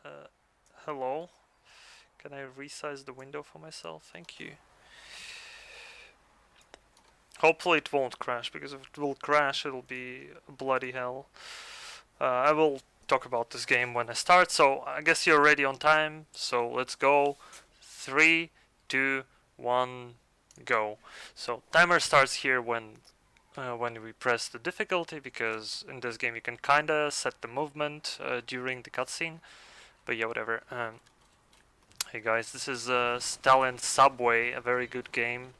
Uh, Hello? Can I resize the window for myself? Thank you. Hopefully it won't crash, because if it will crash, it'll be bloody hell. I will talk about this game when I start, so I guess you're ready on time, so let's go. 3, 2, 1, go. So timer starts here when we press the difficulty, because in this game you can kinda set the movement during the cutscene. But yeah, whatever. Hey guys, this is Stalin Subway, a very good game,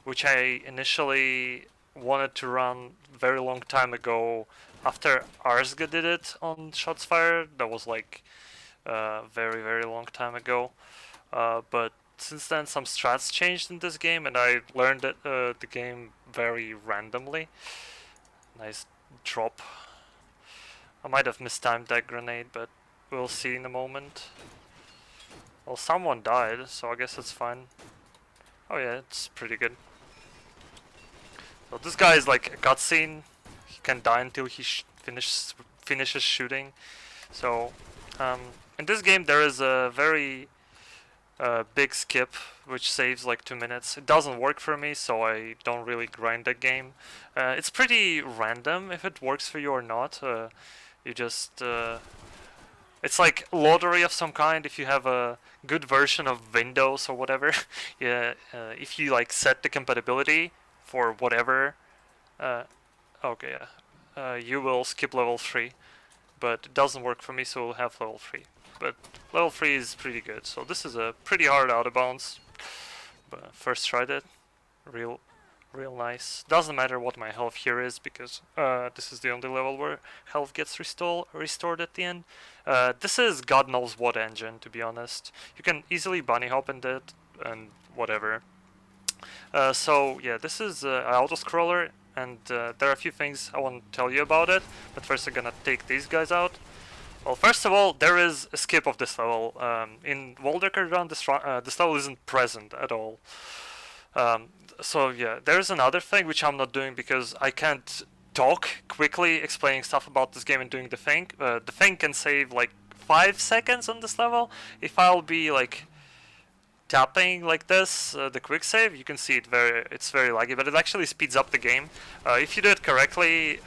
which I initially wanted to run very long time ago after Arsga did it on Shots Fired. That was like very long time ago. But since then some strats changed in this game and I learned the game very randomly. Nice drop. I might have mistimed that grenade, but we'll see in a moment. Well, someone died, so I guess it's fine. Oh yeah, it's pretty good. So this guy is like a cutscene. He can die until he finishes shooting. So in this game there is a very big skip which saves like 2 minutes. It doesn't work for me, so I don't really grind that game. It's pretty random if it works for you or not. You just it's like lottery of some kind. If you have a good version of Windows or whatever, yeah. If you like set the compatibility for whatever, okay, yeah, you will skip level 3. But it doesn't work for me, so we'll have level 3. But level 3 is pretty good. So this is a pretty hard out of bounds. But first tried it, real nice. Doesn't matter what my health here is, because this is the only level where health gets restored at the end. This is God knows what engine, to be honest. You can easily bunny hop in it and whatever. So yeah, this is an auto-scroller, and there are a few things I want to tell you about it. But first I'm gonna take these guys out. Well, first of all, there is a skip of this level. In Waldecker Run, this level isn't present at all. So yeah, there's another thing which I'm not doing because I can't talk quickly explaining stuff about this game and doing the thing. The thing can save like 5 seconds on this level. If I'll be like tapping like this, the quick save, you can see it's very laggy, but it actually speeds up the game. If you do it correctly,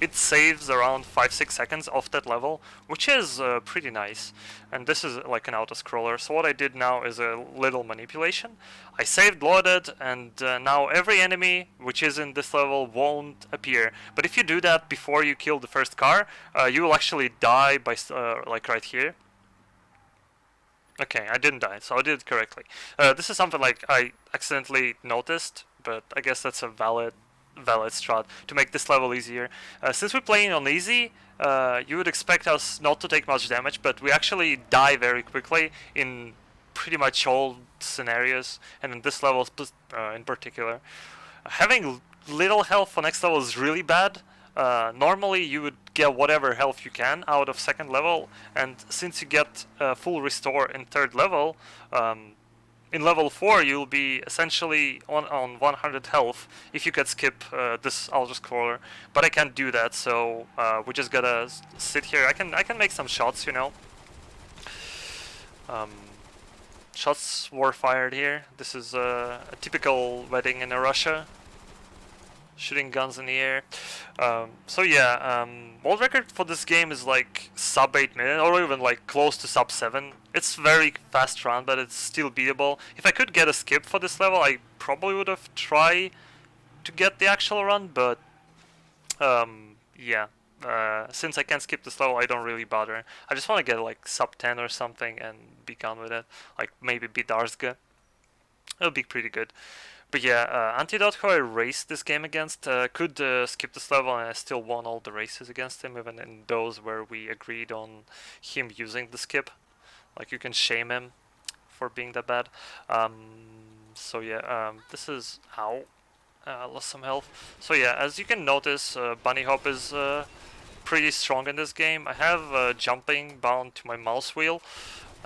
it saves around 5-6 seconds off that level, which is pretty nice. And this is like an auto-scroller, so what I did now is a little manipulation. I saved, loaded, and now every enemy which is in this level won't appear. But if you do that before you kill the first car, you will actually die by like right here. Okay, I didn't die, so I did it correctly. This is something like I accidentally noticed, but I guess that's a valid strat to make this level easier. Since we're playing on easy, you would expect us not to take much damage, but we actually die very quickly in pretty much all scenarios, and in this level in particular. Having little health for next level is really bad. Normally you would get whatever health you can out of second level, and since you get full restore in third level, in level 4 you'll be essentially on 100 health if you could skip this auto-scroller, but I can't do that, so we just gotta sit here. I can make some shots, you know. Shots were fired here. This is a typical wedding in Russia. Shooting guns in the air. So yeah, world record for this game is like sub 8 minutes, or even like close to sub 7. It's very fast run, but it's still beatable. If I could get a skip for this level, I probably would have tried to get the actual run, but yeah. Since I can't skip this level, I don't really bother. I just want to get like sub 10 or something and be done with it. Like maybe beat Arsga. It'll be pretty good. But yeah, Antidote, who I raced this game against, could skip this level, and I still won all the races against him, even in those where we agreed on him using the skip. Like, you can shame him for being that bad. So yeah, this is... Ow. Lost some health. So yeah, as you can notice, Bunny Hop is pretty strong in this game. I have jumping bound to my mouse wheel,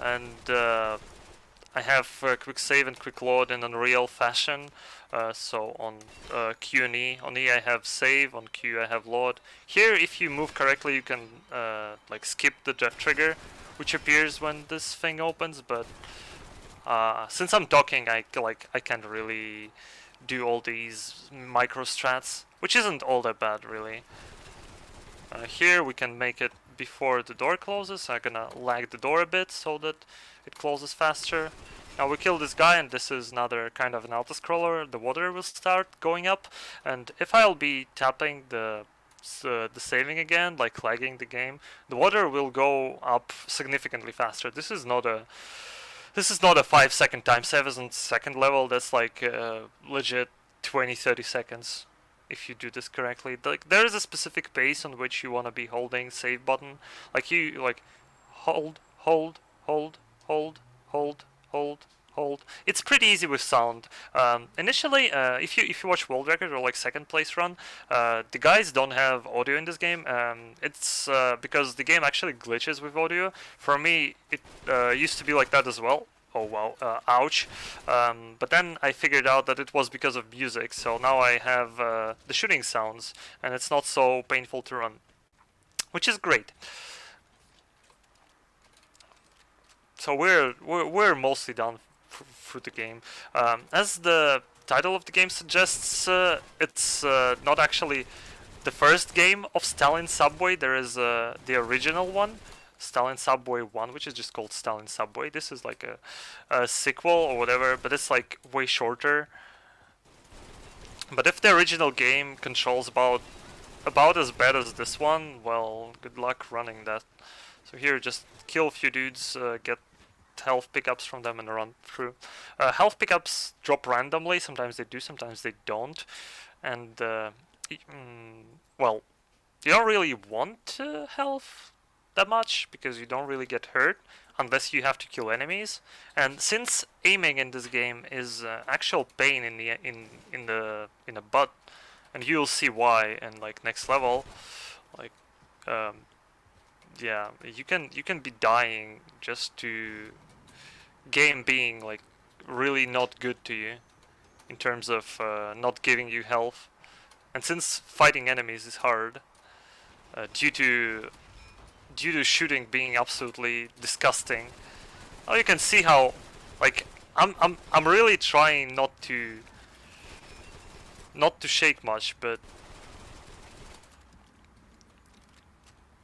and I have quick save and quick load in Unreal fashion. So on Q and E, on E I have save, on Q I have load. Here, if you move correctly, you can like skip the death trigger, which appears when this thing opens, but since I'm talking, I can't really do all these micro strats, which isn't all that bad really. Here we can make it before the door closes. I'm gonna lag the door a bit so that it closes faster. Now we kill this guy, and this is another kind of an auto-scroller. The water will start going up, and if I'll be tapping the saving again, like lagging the game, the water will go up significantly faster. This is not a 5-second time save on second level. That's like legit 20-30 seconds if you do this correctly. Like, there is a specific pace on which you want to be holding save button. Like you hold, hold, hold, hold, hold, hold, hold. It's pretty easy with sound. Initially, if you watch World Record or like second place run, the guys don't have audio in this game. It's because the game actually glitches with audio. For me, it used to be like that as well. Oh wow, ouch. But then I figured out that it was because of music, so now I have the shooting sounds, and it's not so painful to run, which is great. So we're mostly done through the game. As the title of the game suggests, it's not actually the first game of Stalin Subway. There is the original one, Stalin Subway 1, which is just called Stalin Subway. This is like a sequel or whatever, but it's like way shorter. But if the original game controls about as bad as this one, well, good luck running that. So here, just kill a few dudes, get health pickups from them and run through. Health pickups drop randomly. Sometimes they do, sometimes they don't. And, well, you don't really want health that much because you don't really get hurt unless you have to kill enemies. And since aiming in this game is actual pain in the butt, and you'll see why in like next level, like yeah, you can be dying just to game being like really not good to you in terms of not giving you health. And since fighting enemies is hard due to shooting being absolutely disgusting. Oh, you can see how, like, I'm really trying not to shake much, but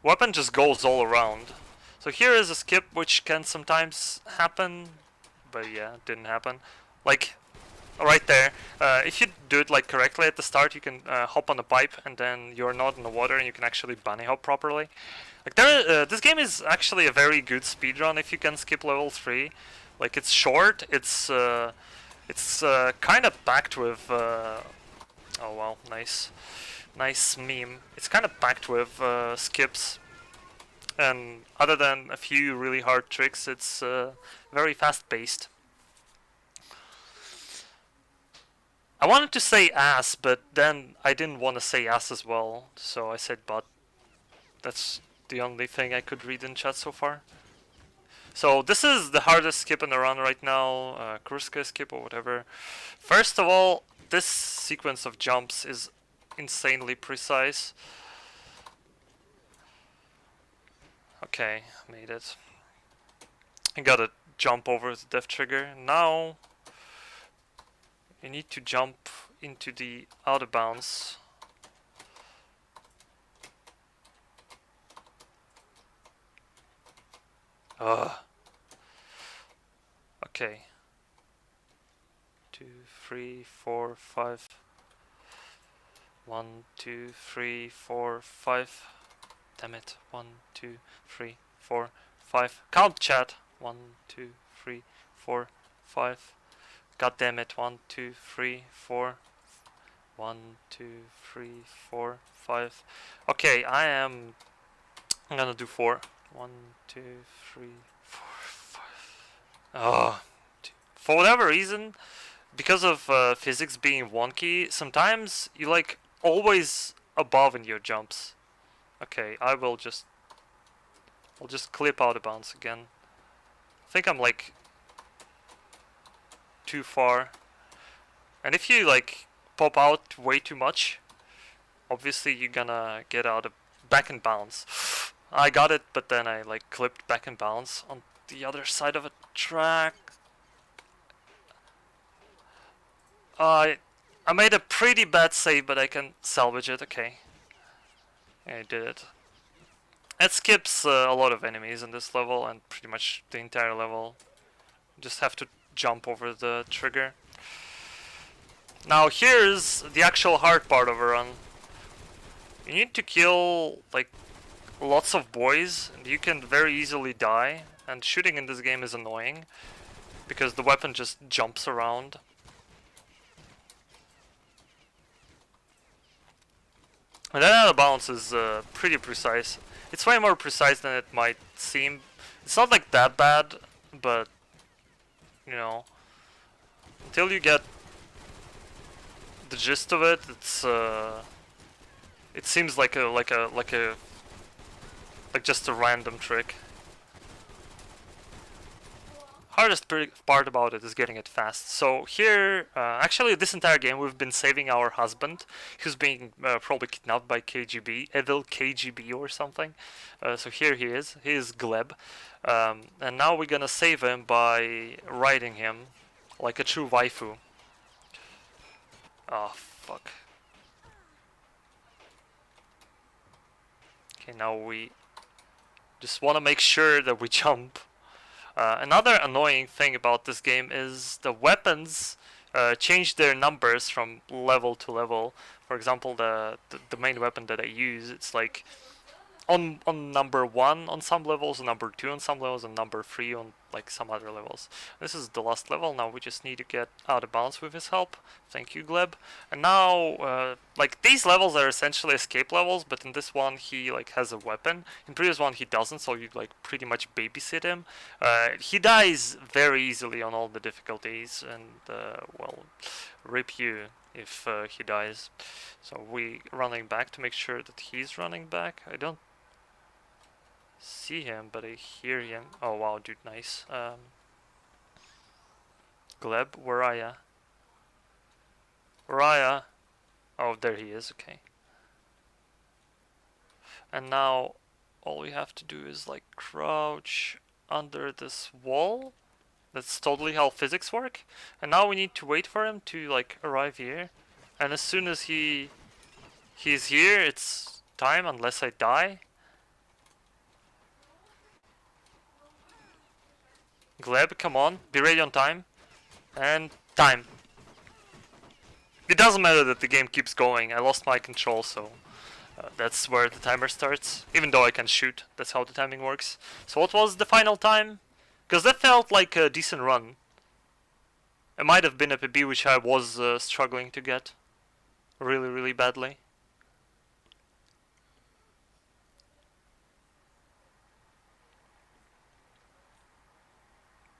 weapon just goes all around. So here is a skip which can sometimes happen, but yeah, it didn't happen. Like right there, if you do it like correctly at the start, you can hop on the pipe and then you're not in the water and you can actually bunny hop properly. Like this game is actually a very good speedrun if you can skip level 3. Like it's short, it's kind of packed with oh wow, nice meme. It's kind of packed with skips, and other than a few really hard tricks, it's very fast paced. I wanted to say ass, but then I didn't want to say ass as well, so I said butt. That's the only thing I could read in chat so far. So this is the hardest skip in the run right now, Kurska skip or whatever. First of all, this sequence of jumps is insanely precise. Okay, made it. I gotta jump over the death trigger. Now you need to jump into the out of bounds. Okay. 2, 3, 4, 5. 1, 2, 3, 4, 5. Damn it. 1, 2, 3, 4, 5. Count, chat. 1, 2, 3, 4, 5. God damn it. 1, 2, 3, 4. 1, 2, 3, 4, 5. Okay, I'm gonna do 4. 1, 2, 3, 4, 5. For whatever reason, because of physics being wonky, sometimes you like always above in your jumps. Okay, I'll just clip out of bounds again. I think I'm like too far. And if you like pop out way too much, obviously you're gonna get out of back in bounds. I got it, but then I like clipped back in bounds on the other side of a track. I made a pretty bad save, but I can salvage it. Okay, I did it. It skips a lot of enemies in this level and pretty much the entire level. Just have to jump over the trigger. Now here's the actual hard part of a run. You need to kill like lots of boys and you can very easily die, and shooting in this game is annoying because the weapon just jumps around. And then out of bounds is pretty precise. It's way more precise than it might seem. It's not like that bad, but you know, until you get the gist of it, it seems like just a random trick. Hardest part about it is getting it fast. So here, actually this entire game we've been saving our husband, who's being probably kidnapped by KGB, evil KGB or something. So here he is Gleb. And now we're gonna save him by riding him like a true waifu. Oh, fuck. Okay, now we just want to make sure that we jump. Another annoying thing about this game is the weapons change their numbers from level to level. For example, the main weapon that I use, it's like on number 1 on some levels, number 2 on some levels, and number 3 on like some other levels. This is the last level. Now we just need to get out of bounds with his help. Thank you, Gleb. And now like these levels are essentially escape levels, but in this one he like has a weapon. In previous one he doesn't, so you like pretty much babysit him. He dies very easily on all the difficulties, and well, rip you if he dies. So we running back to make sure that he's running back. I don't see him, but I hear him. Oh wow, dude, nice. Gleb, where are ya? Where are ya? Oh, there he is, okay. And now all we have to do is like crouch under this wall. That's totally how physics work. And now we need to wait for him to like arrive here. And as soon as he's here, it's time, unless I die. Gleb, come on, be ready on time. And time. It doesn't matter that the game keeps going. I lost my control, so that's where the timer starts. Even though I can shoot, that's how the timing works. So what was the final time? Because that felt like a decent run. It might have been a PB which I was struggling to get really, really badly.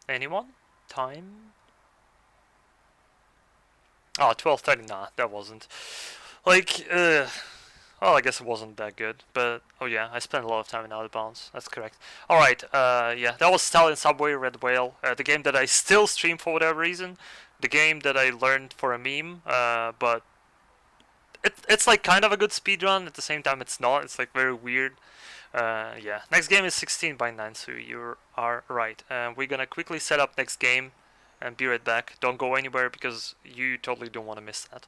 Anyone? Time? Oh, 12:30. Nah, that wasn't. Like, well, I guess it wasn't that good, but oh yeah, I spent a lot of time in out of bounds. That's correct. All right, yeah, that was Stalin Subway Red Whale, the game that I still stream for whatever reason, the game that I learned for a meme, but it's like kind of a good speedrun. At the same time, it's not. It's like very weird. Yeah, next game is 16 by 9, so you are right. We're gonna quickly set up next game and be right back. Don't go anywhere because you totally don't want to miss that.